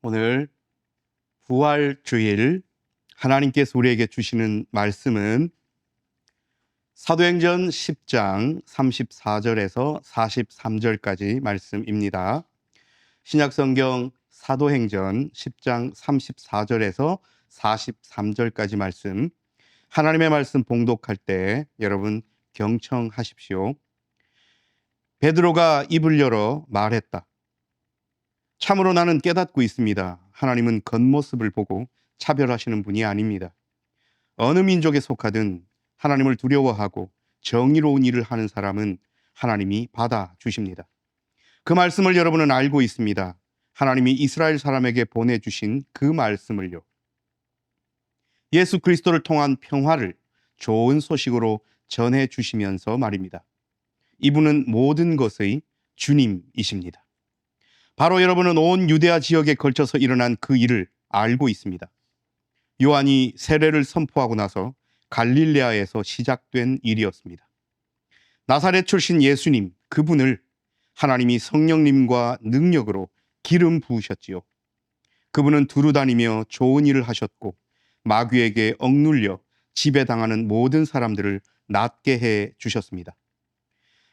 오늘 부활주일 하나님께서 우리에게 주시는 말씀은 사도행전 10장 34절에서 43절까지 말씀입니다. 신약성경 사도행전 10장 34절에서 43절까지 말씀, 하나님의 말씀 봉독할 때 여러분 경청하십시오. 베드로가 입을 열어 말했다. 참으로 나는 깨닫고 있습니다. 하나님은 겉모습을 보고 차별하시는 분이 아닙니다. 어느 민족에 속하든 하나님을 두려워하고 정의로운 일을 하는 사람은 하나님이 받아주십니다. 그 말씀을 여러분은 알고 있습니다. 하나님이 이스라엘 사람에게 보내주신 그 말씀을요. 예수 그리스도를 통한 평화를 좋은 소식으로 전해주시면서 말입니다. 이분은 모든 것의 주님이십니다. 바로 여러분은 온 유대아 지역에 걸쳐서 일어난 그 일을 알고 있습니다. 요한이 세례를 선포하고 나서 갈릴레아에서 시작된 일이었습니다. 나사렛 출신 예수님, 그분을 하나님이 성령님과 능력으로 기름 부으셨지요. 그분은 두루다니며 좋은 일을 하셨고 마귀에게 억눌려 지배당하는 모든 사람들을 낫게 해 주셨습니다.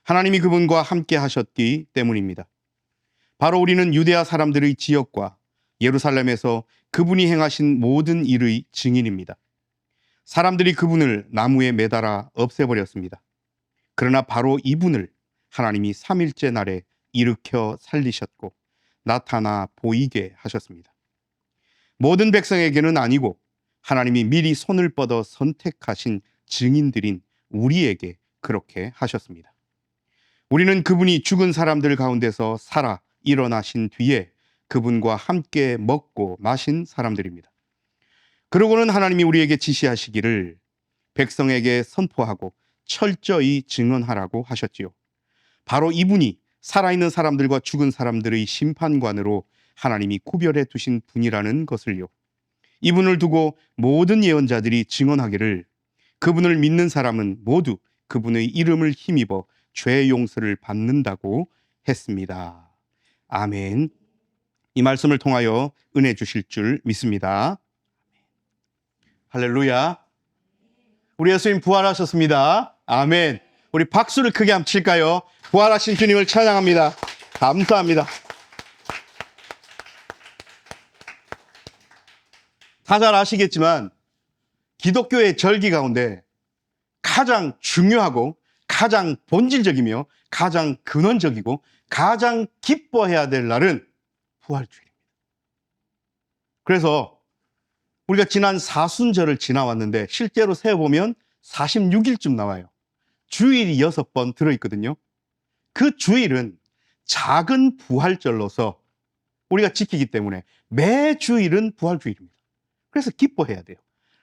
하나님이 그분과 함께 하셨기 때문입니다. 바로 우리는 유대아 사람들의 지역과 예루살렘에서 그분이 행하신 모든 일의 증인입니다. 사람들이 그분을 나무에 매달아 없애버렸습니다. 그러나 바로 이분을 하나님이 3일째 날에 일으켜 살리셨고 나타나 보이게 하셨습니다. 모든 백성에게는 아니고 하나님이 미리 손을 뻗어 선택하신 증인들인 우리에게 그렇게 하셨습니다. 우리는 그분이 죽은 사람들 가운데서 살아 일어나신 뒤에 그분과 함께 먹고 마신 사람들입니다. 그러고는 하나님이 우리에게 지시하시기를 백성에게 선포하고 철저히 증언하라고 하셨지요. 바로 이분이 살아있는 사람들과 죽은 사람들의 심판관으로 하나님이 구별해 두신 분이라는 것을요. 이분을 두고 모든 예언자들이 증언하기를 그분을 믿는 사람은 모두 그분의 이름을 힘입어 죄 용서를 받는다고 했습니다. 아멘. 이 말씀을 통하여 은혜 주실 줄 믿습니다. 할렐루야. 우리 예수님 부활하셨습니다. 아멘. 우리 박수를 크게 한번 칠까요? 부활하신 주님을 찬양합니다. 감사합니다. 다 잘 아시겠지만 기독교의 절기 가운데 가장 중요하고 가장 본질적이며 가장 근원적이고 가장 기뻐해야 될 날은 부활주일입니다. 그래서 우리가 지난 사순절을 지나왔는데 실제로 세어보면 46일쯤 나와요. 주일이 6번 들어있거든요. 그 주일은 작은 부활절로서 우리가 지키기 때문에 매 주일은 부활주일입니다. 그래서 기뻐해야 돼요.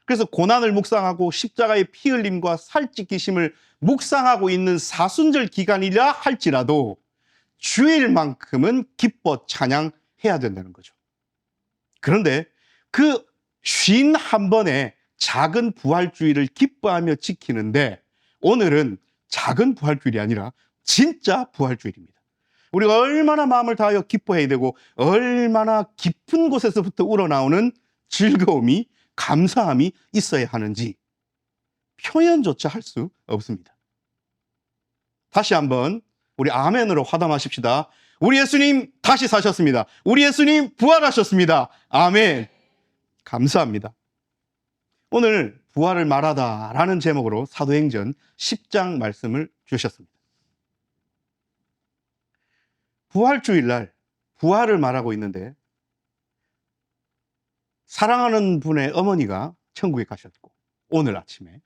그래서 고난을 묵상하고 십자가의 피 흘림과 살 찢기심을 묵상하고 있는 사순절 기간이라 할지라도 주일만큼은 기뻐 찬양해야 된다는 거죠. 그런데 그 51번의 작은 부활주일을 기뻐하며 지키는데 오늘은 작은 부활주일이 아니라 진짜 부활주일입니다. 우리가 얼마나 마음을 다하여 기뻐해야 되고 얼마나 깊은 곳에서부터 우러나오는 즐거움이 감사함이 있어야 하는지 표현조차 할 수 없습니다. 다시 한번 우리 아멘으로 화답하십시다. 우리 예수님 다시 사셨습니다. 우리 예수님 부활하셨습니다. 아멘. 감사합니다. 오늘 부활을 말하다 라는 제목으로 사도행전 10장 말씀을 주셨습니다. 부활주일날 부활을 말하고 있는데 사랑하는 분의 어머니가 천국에 가셨고 오늘 아침에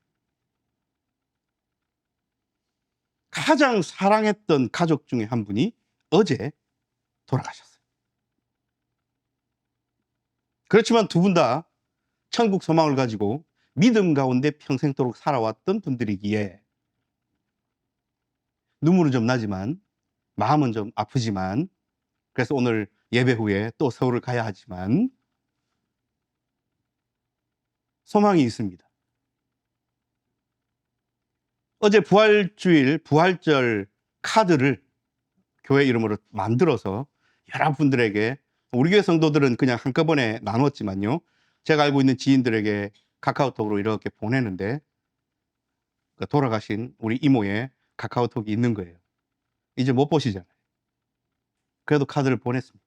가장 사랑했던 가족 중에 한 분이 어제 돌아가셨어요. 그렇지만 두 분 다 천국 소망을 가지고 믿음 가운데 평생도록 살아왔던 분들이기에 눈물은 좀 나지만 마음은 좀 아프지만 그래서 오늘 예배 후에 또 서울을 가야 하지만 소망이 있습니다. 어제 부활주일, 부활절 카드를 교회 이름으로 만들어서 여러분들에게 우리 교회 성도들은 그냥 한꺼번에 나눴지만요. 제가 알고 있는 지인들에게 카카오톡으로 이렇게 보내는데 돌아가신 우리 이모의 카카오톡이 있는 거예요. 이제 못 보시잖아요. 그래도 카드를 보냈습니다.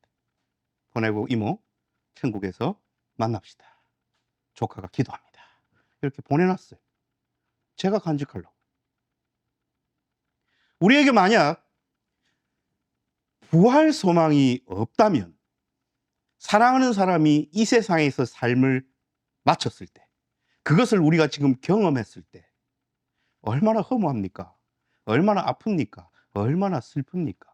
보내고 이모 천국에서 만납시다. 조카가 기도합니다. 이렇게 보내놨어요. 제가 간직하려고. 우리에게 만약 부활 소망이 없다면 사랑하는 사람이 이 세상에서 삶을 마쳤을 때 그것을 우리가 지금 경험했을 때 얼마나 허무합니까? 얼마나 아픕니까? 얼마나 슬픕니까?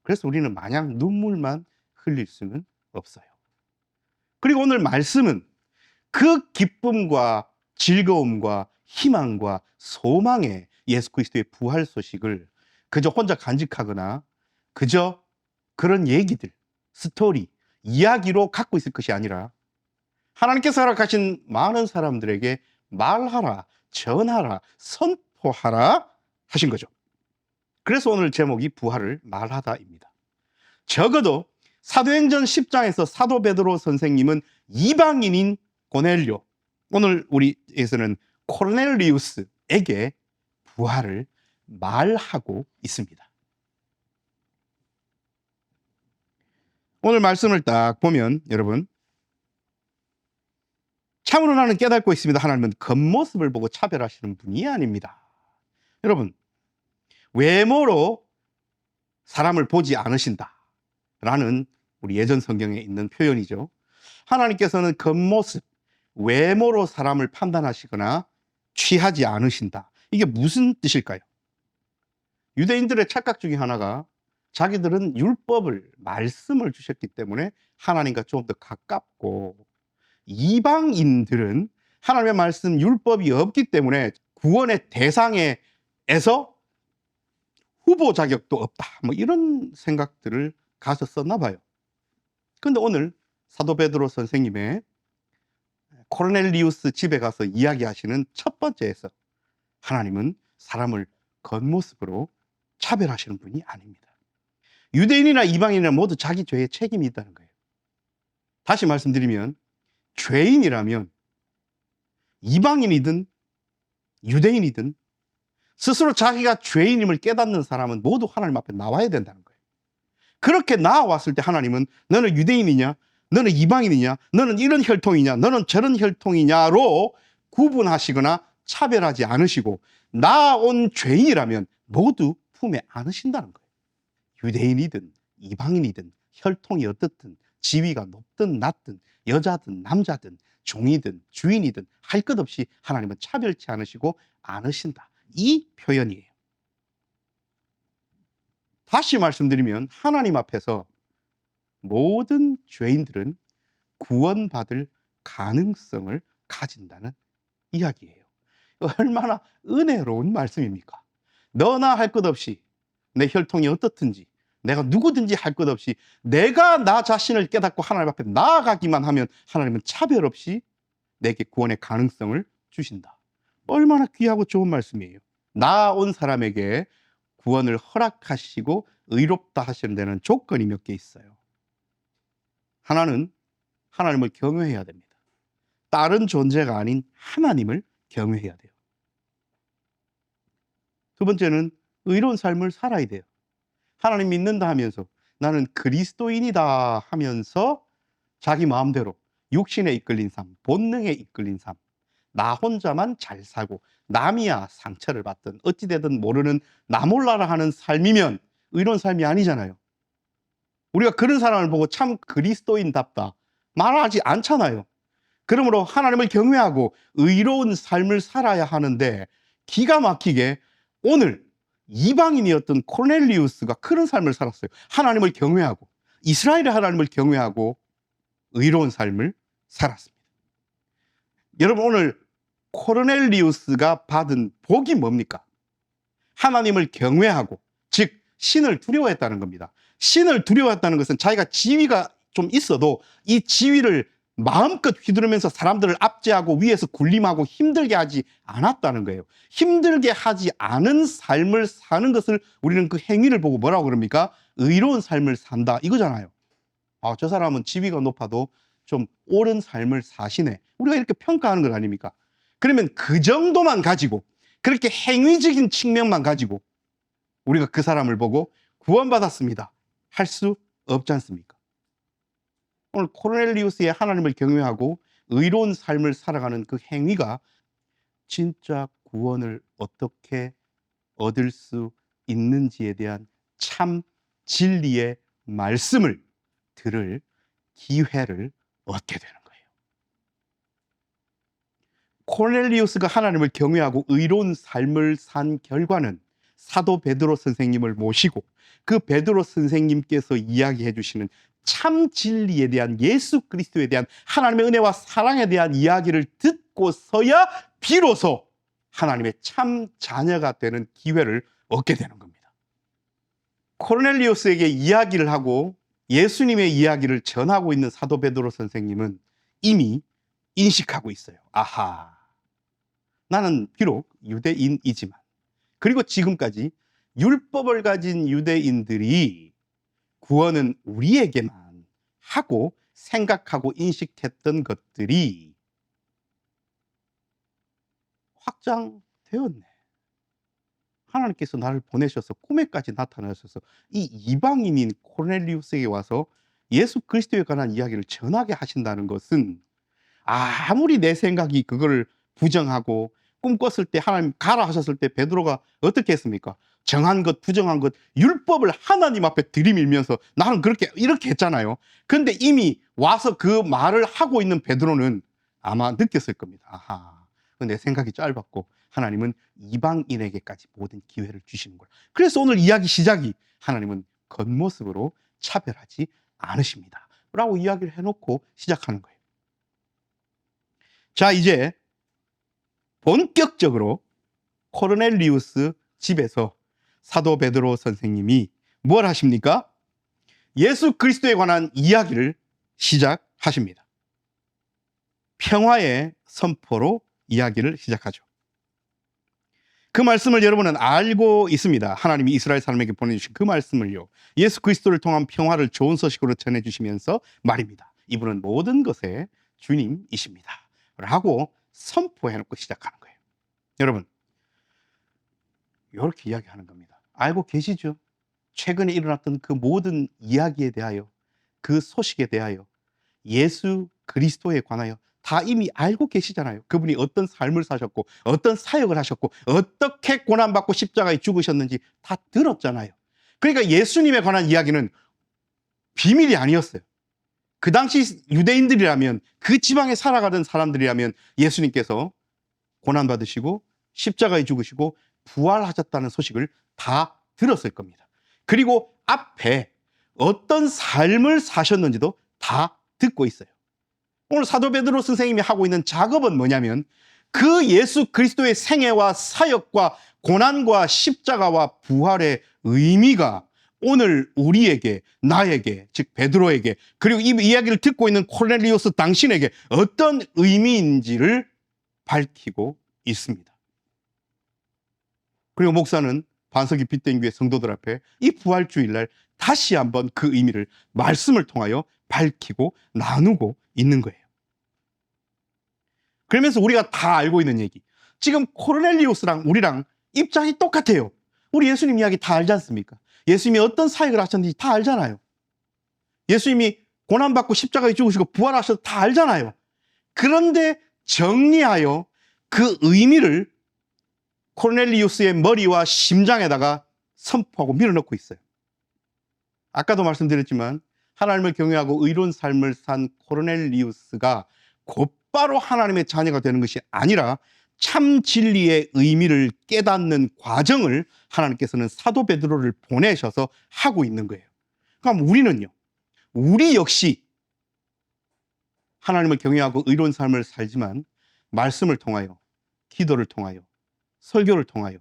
그래서 우리는 마냥 눈물만 흘릴 수는 없어요. 그리고 오늘 말씀은 그 기쁨과 즐거움과 희망과 소망의 예수 그리스도의 부활 소식을 그저 혼자 간직하거나 그저 그런 얘기들, 스토리, 이야기로 갖고 있을 것이 아니라 하나님께서 허락하신 많은 사람들에게 말하라, 전하라, 선포하라 하신 거죠. 그래서 오늘 제목이 부활을 말하다입니다. 적어도 사도행전 10장에서 사도 베드로 선생님은 이방인인 고넬료, 오늘 우리에서는 코넬리우스에게 부활을 말하고 있습니다. 오늘 말씀을 딱 보면 여러분, 참으로 나는 깨닫고 있습니다. 하나님은 겉모습을 보고 차별하시는 분이 아닙니다. 여러분, 외모로 사람을 보지 않으신다 라는 우리 예전 성경에 있는 표현이죠. 하나님께서는 겉모습, 외모로 사람을 판단하시거나 취하지 않으신다. 이게 무슨 뜻일까요? 유대인들의 착각 중에 하나가 자기들은 율법을, 말씀을 주셨기 때문에 하나님과 조금 더 가깝고, 이방인들은 하나님의 말씀, 율법이 없기 때문에 구원의 대상에서 후보 자격도 없다, 뭐 이런 생각들을 가졌었나 봐요. 그런데 오늘 사도 베드로 선생님의 코넬리우스 집에 가서 이야기하시는 첫 번째에서 하나님은 사람을 겉모습으로 차별하시는 분이 아닙니다. 유대인이나 이방인이나 모두 자기 죄에 책임이 있다는 거예요. 다시 말씀드리면 죄인이라면 이방인이든 유대인이든 스스로 자기가 죄인임을 깨닫는 사람은 모두 하나님 앞에 나와야 된다는 거예요. 그렇게 나와왔을 때 하나님은 너는 유대인이냐, 너는 이방인이냐, 너는 이런 혈통이냐, 너는 저런 혈통이냐로 구분하시거나 차별하지 않으시고 나온 죄인이라면 모두 품에 안으신다는 거예요. 유대인이든 이방인이든 혈통이 어떻든 지위가 높든 낮든 여자든 남자든 종이든 주인이든 할 것 없이 하나님은 차별치 않으시고 안으신다. 이 표현이에요. 다시 말씀드리면 하나님 앞에서 모든 죄인들은 구원받을 가능성을 가진다는 이야기예요. 얼마나 은혜로운 말씀입니까? 너나 할 것 없이 내 혈통이 어떻든지 내가 누구든지 할 것 없이 내가 나 자신을 깨닫고 하나님 앞에 나아가기만 하면 하나님은 차별 없이 내게 구원의 가능성을 주신다. 얼마나 귀하고 좋은 말씀이에요. 나온 사람에게 구원을 허락하시고 의롭다 하시는 데는 조건이 몇 개 있어요. 하나는 하나님을 경외해야 됩니다. 다른 존재가 아닌 하나님을 경외해야 돼요. 두 번째는 의로운 삶을 살아야 돼요. 하나님 믿는다 하면서 나는 그리스도인이다 하면서 자기 마음대로 육신에 이끌린 삶, 본능에 이끌린 삶, 나 혼자만 잘 살고 남이야 상처를 받든 어찌되든 모르는 나 몰라라 하는 삶이면 의로운 삶이 아니잖아요. 우리가 그런 사람을 보고 참 그리스도인답다 말하지 않잖아요. 그러므로 하나님을 경외하고 의로운 삶을 살아야 하는데 기가 막히게 오늘 이방인이었던 코넬리우스가 그런 삶을 살았어요. 하나님을 경외하고 이스라엘의 하나님을 경외하고 의로운 삶을 살았습니다. 여러분, 오늘 코넬리우스가 받은 복이 뭡니까? 하나님을 경외하고, 즉 신을 두려워했다는 겁니다. 신을 두려워했다는 것은 자기가 지위가 좀 있어도 이 지위를 마음껏 휘두르면서 사람들을 압제하고 위에서 군림하고 힘들게 하지 않았다는 거예요. 힘들게 하지 않은 삶을 사는 것을 우리는 그 행위를 보고 뭐라고 그럽니까? 의로운 삶을 산다 이거잖아요. 저 사람은 지위가 높아도 좀 옳은 삶을 사시네. 우리가 이렇게 평가하는 것 아닙니까? 그러면 그 정도만 가지고, 그렇게 행위적인 측면만 가지고 우리가 그 사람을 보고 구원받았습니다 할 수 없지 않습니까? 오늘 코넬리우스의 하나님을 경외하고 의로운 삶을 살아가는 그 행위가 진짜 구원을 어떻게 얻을 수 있는지에 대한 참 진리의 말씀을 들을 기회를 얻게 되는 거예요. 코넬리우스가 하나님을 경외하고 의로운 삶을 산 결과는 사도 베드로 선생님을 모시고 그 베드로 선생님께서 이야기해 주시는 참 진리에 대한, 예수 그리스도에 대한 하나님의 은혜와 사랑에 대한 이야기를 듣고서야 비로소 하나님의 참 자녀가 되는 기회를 얻게 되는 겁니다. 코넬리우스에게 이야기를 하고 예수님의 이야기를 전하고 있는 사도 베드로 선생님은 이미 인식하고 있어요. 아하, 나는 비록 유대인이지만, 그리고 지금까지 율법을 가진 유대인들이 구원은 우리에게만 하고 생각하고 인식했던 것들이 확장되었네. 하나님께서 나를 보내셔서 꿈에까지 나타나셔서 이 이방인인 코넬리우스에게 와서 예수 그리스도에 관한 이야기를 전하게 하신다는 것은, 아무리 내 생각이 그걸 부정하고 꿈 꿨을 때 하나님 가라 하셨을 때 베드로가 어떻게 했습니까? 정한 것 부정한 것 율법을 하나님 앞에 들이밀면서 나는 이렇게 했잖아요. 그런데 이미 와서 그 말을 하고 있는 베드로는 아마 느꼈을 겁니다. 아하, 내 생각이 짧았고 하나님은 이방인에게까지 모든 기회를 주시는 거예요. 그래서 오늘 이야기 시작이 하나님은 겉모습으로 차별하지 않으십니다 라고 이야기를 해놓고 시작하는 거예요. 자, 이제 본격적으로 코넬리우스 집에서 사도 베드로 선생님이 뭘 하십니까? 예수 그리스도에 관한 이야기를 시작하십니다. 평화의 선포로 이야기를 시작하죠. 그 말씀을 여러분은 알고 있습니다. 하나님이 이스라엘 사람에게 보내주신 그 말씀을요, 예수 그리스도를 통한 평화를 좋은 소식으로 전해주시면서 말입니다. 이분은 모든 것의 주님이십니다 라고 선포해놓고 시작하는 거예요. 여러분, 이렇게 이야기하는 겁니다. 알고 계시죠? 최근에 일어났던 그 모든 이야기에 대하여, 그 소식에 대하여, 예수 그리스도에 관하여 다 이미 알고 계시잖아요. 그분이 어떤 삶을 사셨고 어떤 사역을 하셨고 어떻게 고난받고 십자가에 죽으셨는지 다 들었잖아요. 그러니까 예수님에 관한 이야기는 비밀이 아니었어요. 그 당시 유대인들이라면, 그 지방에 살아가던 사람들이라면 예수님께서 고난받으시고 십자가에 죽으시고 부활하셨다는 소식을 다 들었을 겁니다. 그리고 앞에 어떤 삶을 사셨는지도 다 듣고 있어요. 오늘 사도 베드로 선생님이 하고 있는 작업은 뭐냐면, 그 예수 그리스도의 생애와 사역과 고난과 십자가와 부활의 의미가 오늘 우리에게, 나에게, 즉 베드로에게, 그리고 이 이야기를 듣고 있는 코넬리우스 당신에게 어떤 의미인지를 밝히고 있습니다. 그리고 목사는 반석이 빛된 교회 성도들 앞에 이 부활주일날 다시 한번 그 의미를 말씀을 통하여 밝히고 나누고 있는 거예요. 그러면서 우리가 다 알고 있는 얘기, 지금 코넬리우스랑 우리랑 입장이 똑같아요. 우리 예수님 이야기 다 알지 않습니까? 예수님이 어떤 사역을 하셨는지 다 알잖아요. 예수님이 고난받고 십자가에 죽으시고 부활하셔서 다 알잖아요. 그런데 정리하여 그 의미를 코넬리우스의 머리와 심장에다가 선포하고 밀어넣고 있어요. 아까도 말씀드렸지만 하나님을 경외하고 의로운 삶을 산 코넬리우스가 곧바로 하나님의 자녀가 되는 것이 아니라 참 진리의 의미를 깨닫는 과정을 하나님께서는 사도 베드로를 보내셔서 하고 있는 거예요. 그럼 우리는요, 우리 역시 하나님을 경외하고 의로운 삶을 살지만 말씀을 통하여, 기도를 통하여, 설교를 통하여,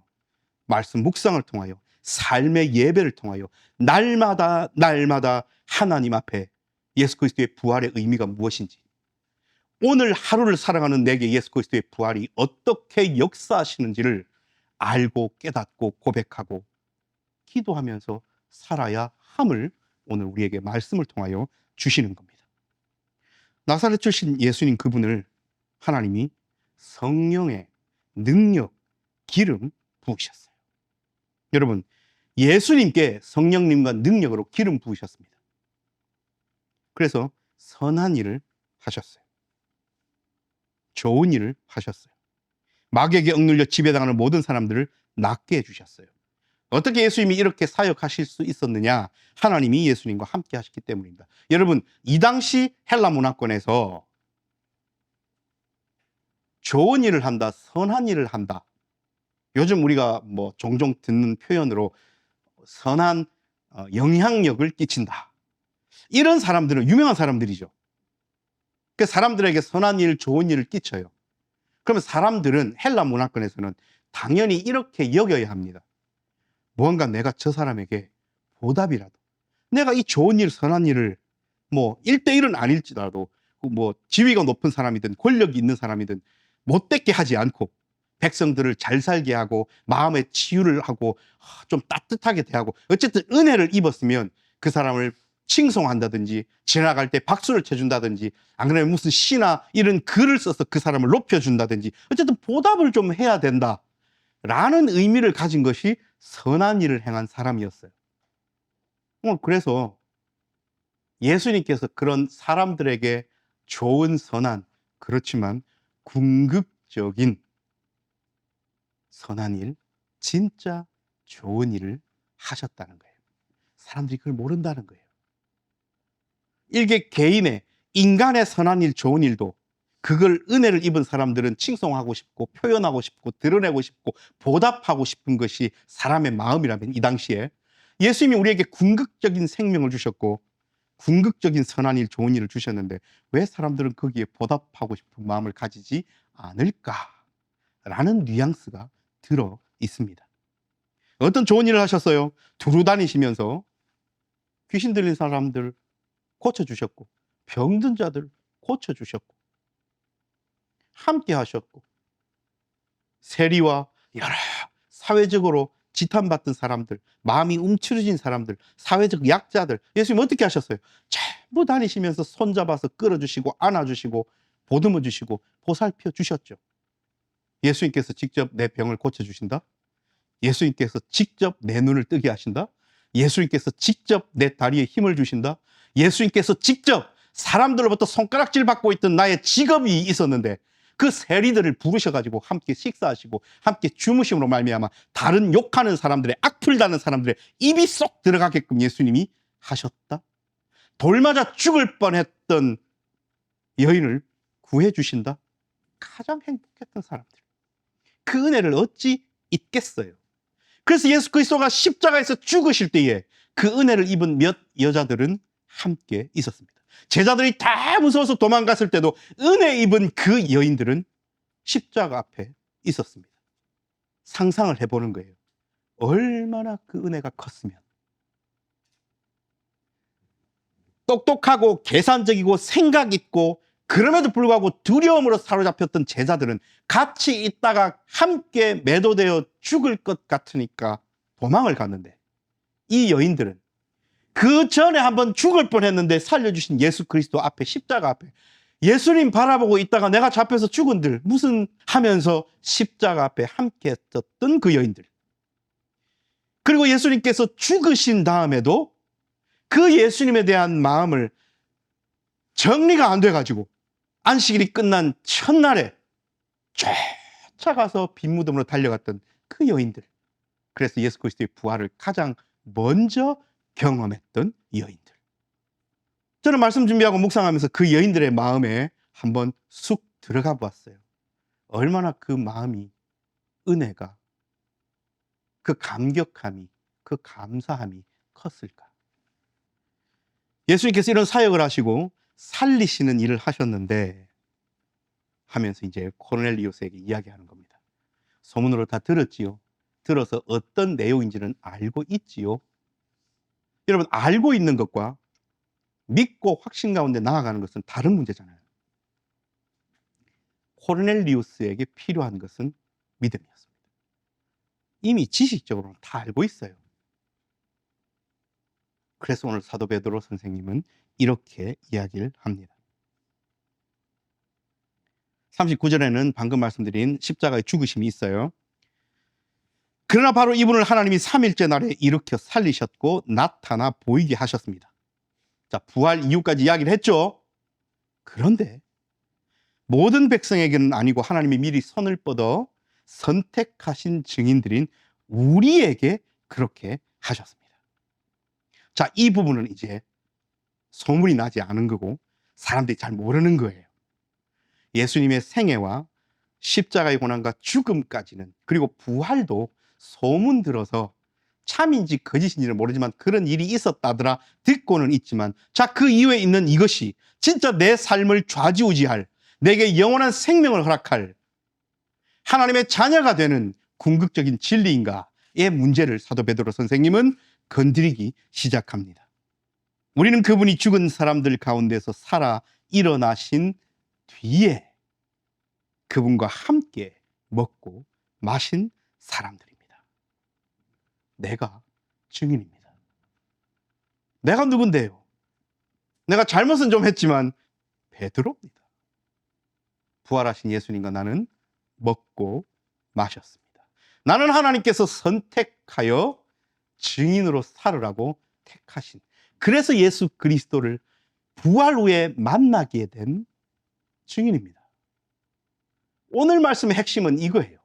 말씀 묵상을 통하여, 삶의 예배를 통하여 날마다 하나님 앞에 예수 그리스도의 부활의 의미가 무엇인지, 오늘 하루를 살아가는 내게 예수 그리스도의 부활이 어떻게 역사하시는지를 알고 깨닫고 고백하고 기도하면서 살아야 함을 오늘 우리에게 말씀을 통하여 주시는 겁니다. 나사렛 출신 예수님 그분을 하나님이 성령의 능력, 기름 부으셨어요. 여러분, 예수님께 성령님과 능력으로 기름 부으셨습니다. 그래서 선한 일을 하셨어요. 좋은 일을 하셨어요. 마귀에게 억눌려 지배당하는 모든 사람들을 낫게 해주셨어요. 어떻게 예수님이 이렇게 사역하실 수 있었느냐? 하나님이 예수님과 함께 하셨기 때문입니다. 여러분, 이 당시 헬라 문화권에서 좋은 일을 한다, 선한 일을 한다. 요즘 우리가 뭐 종종 듣는 표현으로 선한 영향력을 끼친다. 이런 사람들은 유명한 사람들이죠. 그 사람들에게 선한 일, 좋은 일을 끼쳐요. 그러면 사람들은 헬라 문화권에서는 당연히 이렇게 여겨야 합니다. 무언가 내가 저 사람에게 보답이라도, 내가 이 좋은 일, 선한 일을 뭐 1대1은 아닐지라도 뭐 지위가 높은 사람이든 권력이 있는 사람이든 못되게 하지 않고 백성들을 잘 살게 하고 마음의 치유를 하고 좀 따뜻하게 대하고 어쨌든 은혜를 입었으면 그 사람을 칭송한다든지 지나갈 때 박수를 쳐준다든지 안 그러면 무슨 시나 이런 글을 써서 그 사람을 높여준다든지 어쨌든 보답을 좀 해야 된다라는 의미를 가진 것이 선한 일을 행한 사람이었어요. 그래서 예수님께서 그런 사람들에게 좋은 선한, 그렇지만 궁극적인 선한 일, 진짜 좋은 일을 하셨다는 거예요. 사람들이 그걸 모른다는 거예요. 일개 개인의 인간의 선한 일, 좋은 일도 그걸 은혜를 입은 사람들은 칭송하고 싶고 표현하고 싶고 드러내고 싶고 보답하고 싶은 것이 사람의 마음이라면 이 당시에 예수님이 우리에게 궁극적인 생명을 주셨고 궁극적인 선한 일, 좋은 일을 주셨는데 왜 사람들은 거기에 보답하고 싶은 마음을 가지지 않을까라는 뉘앙스가 들어 있습니다. 어떤 좋은 일을 하셨어요? 두루 다니시면서 귀신 들린 사람들 고쳐주셨고 병든 자들 고쳐주셨고 함께 하셨고 세리와 여러 사회적으로 지탄받던 사람들, 마음이 움츠러진 사람들, 사회적 약자들 예수님 어떻게 하셨어요? 전부 다니시면서 손잡아서 끌어주시고 안아주시고 보듬어 주시고 보살펴 주셨죠. 예수님께서 직접 내 병을 고쳐주신다? 예수님께서 직접 내 눈을 뜨게 하신다? 예수님께서 직접 내 다리에 힘을 주신다? 예수님께서 직접 사람들로부터 손가락질 받고 있던 나의 직업이 있었는데 그 세리들을 부르셔가지고 함께 식사하시고 함께 주무심으로 말미암아 다른 욕하는 사람들의 악플다는 사람들의 입이 쏙 들어가게끔 예수님이 하셨다? 돌 맞아 죽을 뻔했던 여인을 구해주신다? 가장 행복했던 사람들. 그 은혜를 어찌 잊겠어요? 그래서 예수 그리스도가 십자가에서 죽으실 때에 그 은혜를 입은 몇 여자들은 함께 있었습니다. 제자들이 다 무서워서 도망갔을 때도 은혜 입은 그 여인들은 십자가 앞에 있었습니다. 상상을 해보는 거예요. 얼마나 그 은혜가 컸으면. 똑똑하고 계산적이고 생각 있고 그럼에도 불구하고 두려움으로 사로잡혔던 제자들은 같이 있다가 함께 매도되어 죽을 것 같으니까 도망을 갔는데 이 여인들은 그 전에 한번 죽을 뻔했는데 살려주신 예수 그리스도 앞에 십자가 앞에 예수님 바라보고 있다가 내가 잡혀서 죽은들 무슨 하면서 십자가 앞에 함께 있었던 그 여인들. 그리고 예수님께서 죽으신 다음에도 그 예수님에 대한 마음을 정리가 안 돼가지고 안식일이 끝난 첫날에 쫓아가서 빈 무덤으로 달려갔던 그 여인들. 그래서 예수 그리스도의 부활을 가장 먼저 경험했던 여인들. 저는 말씀 준비하고 묵상하면서 그 여인들의 마음에 한번 쑥 들어가 보았어요. 얼마나 그 마음이 은혜가 그 감격함이 그 감사함이 컸을까. 예수님께서 이런 사역을 하시고 살리시는 일을 하셨는데 하면서 이제 코넬리우스에게 이야기하는 겁니다. 소문으로 다 들었지요. 들어서 어떤 내용인지는 알고 있지요. 여러분 알고 있는 것과 믿고 확신 가운데 나아가는 것은 다른 문제잖아요. 코넬리우스에게 필요한 것은 믿음이었습니다. 이미 지식적으로는 다 알고 있어요. 그래서 오늘 사도 베드로 선생님은 이렇게 이야기를 합니다. 39절에는 방금 말씀드린 십자가의 죽으심이 있어요. 그러나 바로 이분을 하나님이 3일째 날에 일으켜 살리셨고 나타나 보이게 하셨습니다. 자, 부활 이유까지 이야기를 했죠. 그런데 모든 백성에게는 아니고 하나님이 미리 선을 뻗어 선택하신 증인들인 우리에게 그렇게 하셨습니다. 자, 이 부분은 이제 소문이 나지 않은 거고 사람들이 잘 모르는 거예요. 예수님의 생애와 십자가의 고난과 죽음까지는, 그리고 부활도 소문 들어서 참인지 거짓인지는 모르지만 그런 일이 있었다더라 듣고는 있지만, 자, 그 이후에 있는 이것이 진짜 내 삶을 좌지우지할, 내게 영원한 생명을 허락할 하나님의 자녀가 되는 궁극적인 진리인가의 문제를 사도 베드로 선생님은 건드리기 시작합니다. 우리는 그분이 죽은 사람들 가운데서 살아 일어나신 뒤에 그분과 함께 먹고 마신 사람들입니다. 내가 증인입니다. 내가 누군데요? 내가 잘못은 좀 했지만 베드로입니다. 부활하신 예수님과 나는 먹고 마셨습니다. 나는 하나님께서 선택하여 증인으로 살으라고 택하신, 그래서 예수 그리스도를 부활 후에 만나게 된 증인입니다. 오늘 말씀의 핵심은 이거예요.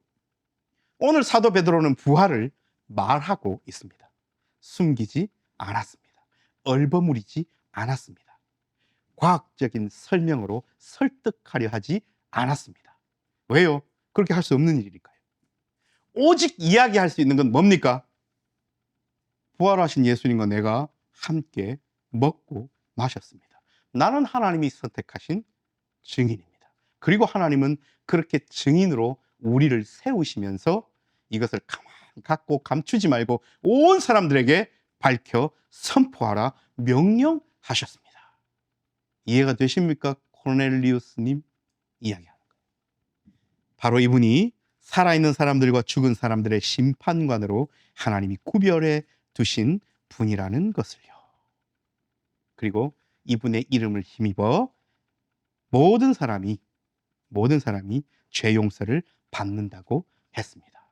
오늘 사도 베드로는 부활을 말하고 있습니다. 숨기지 않았습니다. 얼버무리지 않았습니다. 과학적인 설명으로 설득하려 하지 않았습니다. 왜요? 그렇게 할 수 없는 일이니까요. 오직 이야기할 수 있는 건 뭡니까? 부활하신 예수님과 내가 함께 먹고 마셨습니다. 나는 하나님이 선택하신 증인입니다. 그리고 하나님은 그렇게 증인으로 우리를 세우시면서 이것을 가만 갖고 감추지 말고 온 사람들에게 밝혀 선포하라 명령하셨습니다. 이해가 되십니까? 코넬리우스님 이야기하는 거예요. 바로 이분이 살아있는 사람들과 죽은 사람들의 심판관으로 하나님이 구별해 두신 분이라는 것을요. 그리고 이분의 이름을 힘입어 모든 사람이 죄 용서를 받는다고 했습니다.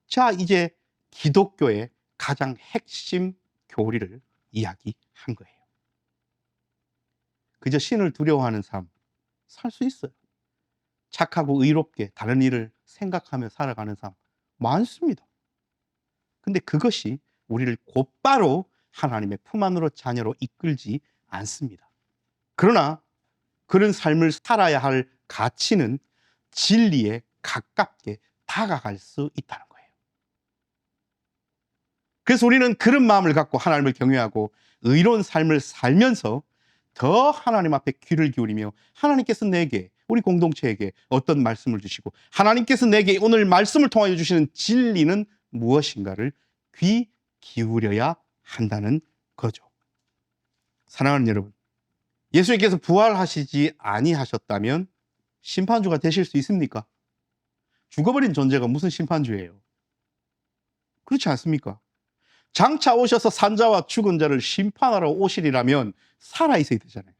자, 이제 기독교의 가장 핵심 교리를 이야기한 거예요. 그저 신을 두려워하는 삶 살 수 있어요. 착하고 의롭게 다른 일을 생각하며 살아가는 삶 많습니다. 근데 그것이 우리를 곧바로 하나님의 품 안으로 자녀로 이끌지 않습니다. 그러나 그런 삶을 살아야 할 가치는 진리에 가깝게 다가갈 수 있다는 거예요. 그래서 우리는 그런 마음을 갖고 하나님을 경외하고 의로운 삶을 살면서 더 하나님 앞에 귀를 기울이며, 하나님께서 내게, 우리 공동체에게 어떤 말씀을 주시고 하나님께서 내게 오늘 말씀을 통하여 주시는 진리는 무엇인가를 귀 기울여야 한다는 거죠. 사랑하는 여러분, 예수님께서 부활하시지 아니하셨다면 심판주가 되실 수 있습니까? 죽어버린 존재가 무슨 심판주예요? 그렇지 않습니까? 장차 오셔서 산자와 죽은 자를 심판하러 오시리라면 살아있어야 되잖아요.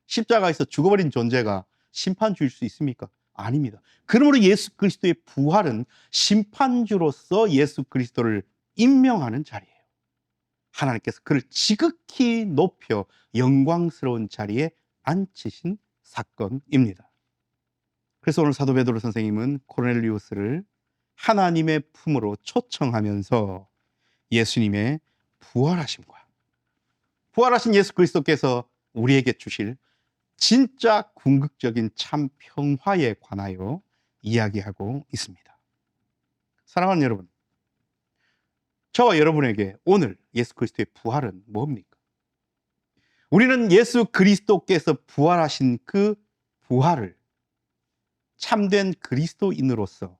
십자가에서 죽어버린 존재가 심판주일 수 있습니까? 아닙니다. 그러므로 예수 그리스도의 부활은 심판주로서 예수 그리스도를 임명하는 자리예요. 하나님께서 그를 지극히 높여 영광스러운 자리에 앉히신 사건입니다. 그래서 오늘 사도 베드로 선생님은 코넬리우스를 하나님의 품으로 초청하면서 예수님의 부활하심과 부활하신 예수 그리스도께서 우리에게 주실 진짜 궁극적인 참 평화에 관하여 이야기하고 있습니다. 사랑하는 여러분, 저와 여러분에게 오늘 예수 그리스도의 부활은 뭡니까? 우리는 예수 그리스도께서 부활하신 그 부활을 참된 그리스도인으로서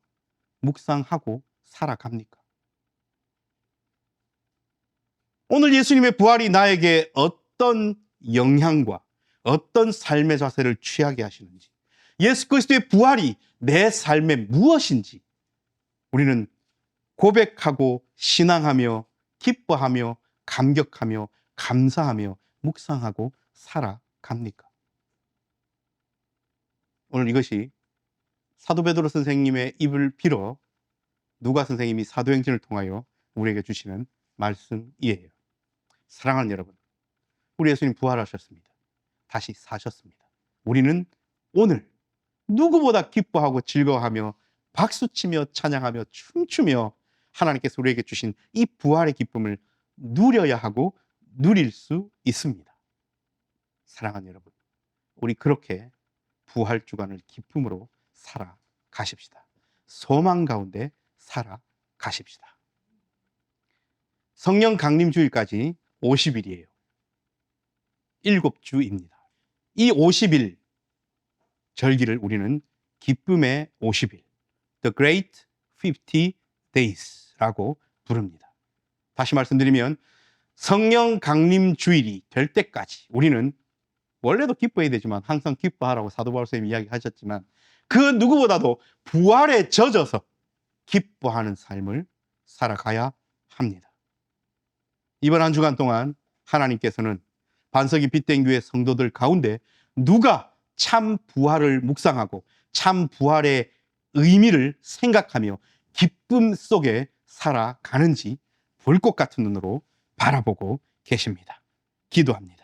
묵상하고 살아갑니까? 오늘 예수님의 부활이 나에게 어떤 영향과 어떤 삶의 자세를 취하게 하시는지, 예수 그리스도의 부활이 내 삶에 무엇인지 우리는 고백하고 신앙하며 기뻐하며 감격하며 감사하며 묵상하고 살아갑니까? 오늘 이것이 사도 베드로 선생님의 입을 빌어 누가 선생님이 사도행전을 통하여 우리에게 주시는 말씀이에요. 사랑하는 여러분, 우리 예수님 부활하셨습니다. 다시 사셨습니다. 우리는 오늘 누구보다 기뻐하고 즐거워하며 박수치며 찬양하며 춤추며 하나님께서 우리에게 주신 이 부활의 기쁨을 누려야 하고 누릴 수 있습니다. 사랑하는 여러분, 우리 그렇게 부활 주간을 기쁨으로 살아가십시다. 소망 가운데 살아가십시다. 성령 강림 주일까지 50일이에요. 7주입니다. 이 50일 절기를 우리는 기쁨의 50일, The Great 50 Days라고 부릅니다. 다시 말씀드리면 성령 강림 주일이 될 때까지 우리는 원래도 기뻐해야 되지만 항상 기뻐하라고 사도 바울 선생님이 이야기하셨지만 그 누구보다도 부활에 젖어서 기뻐하는 삶을 살아가야 합니다. 이번 한 주간 동안 하나님께서는 반석이 빛된 교회 성도들 가운데 누가 참 부활을 묵상하고 참 부활의 의미를 생각하며 기쁨 속에 살아가는지 볼 것 같은 눈으로 바라보고 계십니다. 기도합니다.